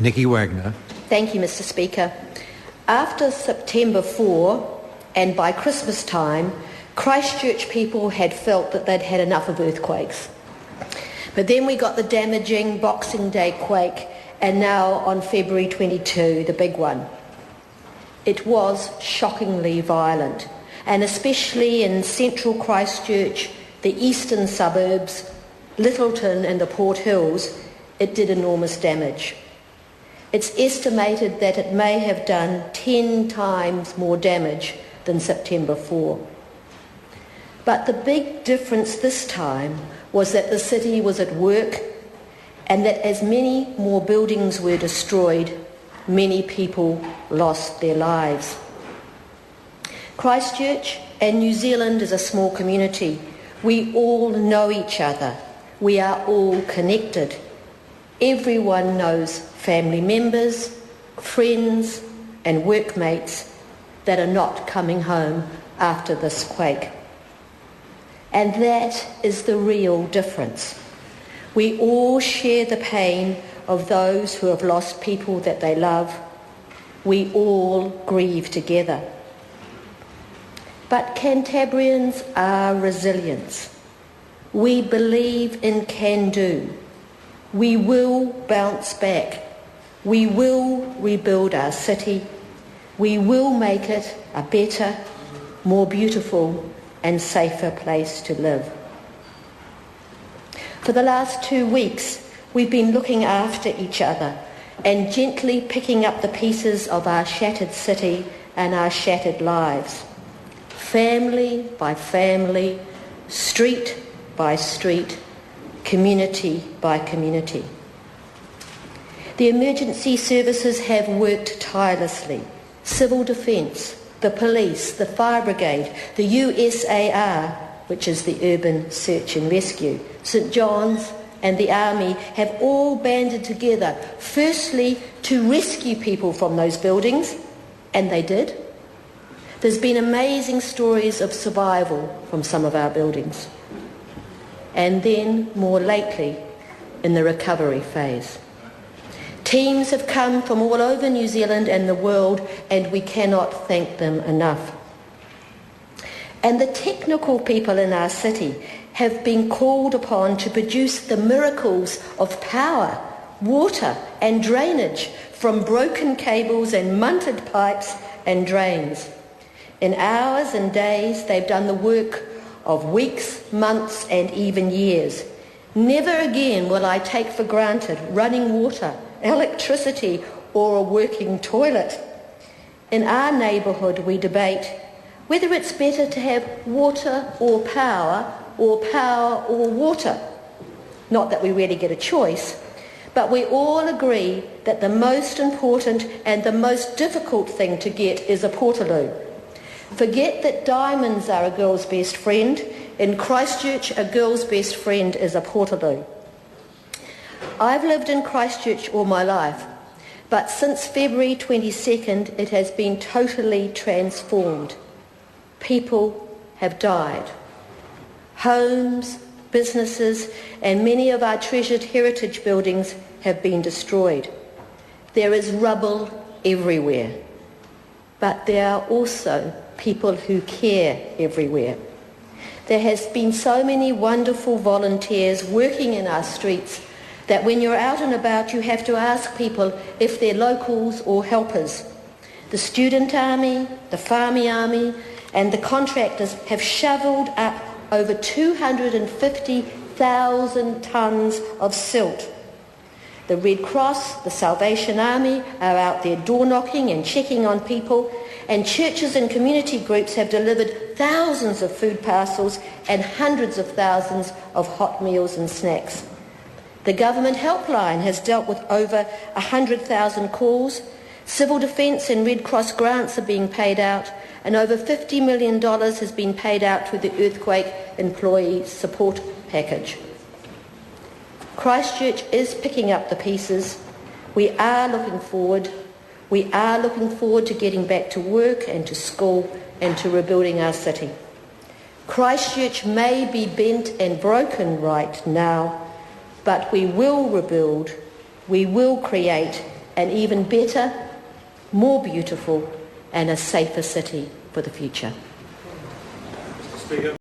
Nicky Wagner. Thank you, Mr. Speaker. After September 4 and by Christmas time, Christchurch people had felt that they'd had enough of earthquakes. But then we got the damaging Boxing Day quake, and now on February 22, the big one. It was shockingly violent, and especially in central Christchurch, the eastern suburbs, Littleton and the Port Hills, it did enormous damage. It's estimated that it may have done 10 times more damage than September 4. But the big difference this time was that the city was at work, and that as many more buildings were destroyed, many people lost their lives. Christchurch and New Zealand is a small community. We all know each other. We are all connected. Everyone knows family members, friends and workmates that are not coming home after this quake. And that is the real difference. We all share the pain of those who have lost people that they love. We all grieve together. But Cantabrians are resilient. We believe in can-do. We will bounce back. We will rebuild our city. We will make it a better, more beautiful and safer place to live. For the last 2 weeks, we've been looking after each other and gently picking up the pieces of our shattered city and our shattered lives. Family by family, street by street, community by community. The emergency services have worked tirelessly. Civil defence, the police, the fire brigade, the USAR, which is the Urban Search and Rescue, St John's and the Army have all banded together, firstly to rescue people from those buildings, and they did. There's been amazing stories of survival from some of our buildings. And then, more lately, in the recovery phase. Teams have come from all over New Zealand and the world, and we cannot thank them enough. And the technical people in our city have been called upon to produce the miracles of power, water and drainage from broken cables and munted pipes and drains. In hours and days, they've done the work of weeks, months and even years. Never again will I take for granted running water, electricity or a working toilet. In our neighbourhood we debate whether it's better to have water or power or water. Not that we really get a choice, but we all agree that the most important and the most difficult thing to get is a portaloo. Forget that diamonds are a girl's best friend. In Christchurch, a girl's best friend is a portaloo. I've lived in Christchurch all my life, but since February 22nd, it has been totally transformed. People have died. Homes, businesses, and many of our treasured heritage buildings have been destroyed. There is rubble everywhere, but there are also people who care everywhere. There has been so many wonderful volunteers working in our streets that when you're out and about you have to ask people if they're locals or helpers. The student army, the farmy army and the contractors have shovelled up over 250,000 tonnes of silt. The Red Cross, the Salvation Army are out there door knocking and checking on people, and churches and community groups have delivered thousands of food parcels and hundreds of thousands of hot meals and snacks. The government helpline has dealt with over 100,000 calls. Civil defence and Red Cross grants are being paid out, and over $50 million has been paid out through the Earthquake Employee Support Package. Christchurch is picking up the pieces. We are looking forward. We are looking forward to getting back to work and to school and to rebuilding our city. Christchurch may be bent and broken right now, but we will rebuild, we will create, an even better, more beautiful and a safer city for the future. Mr. Speaker.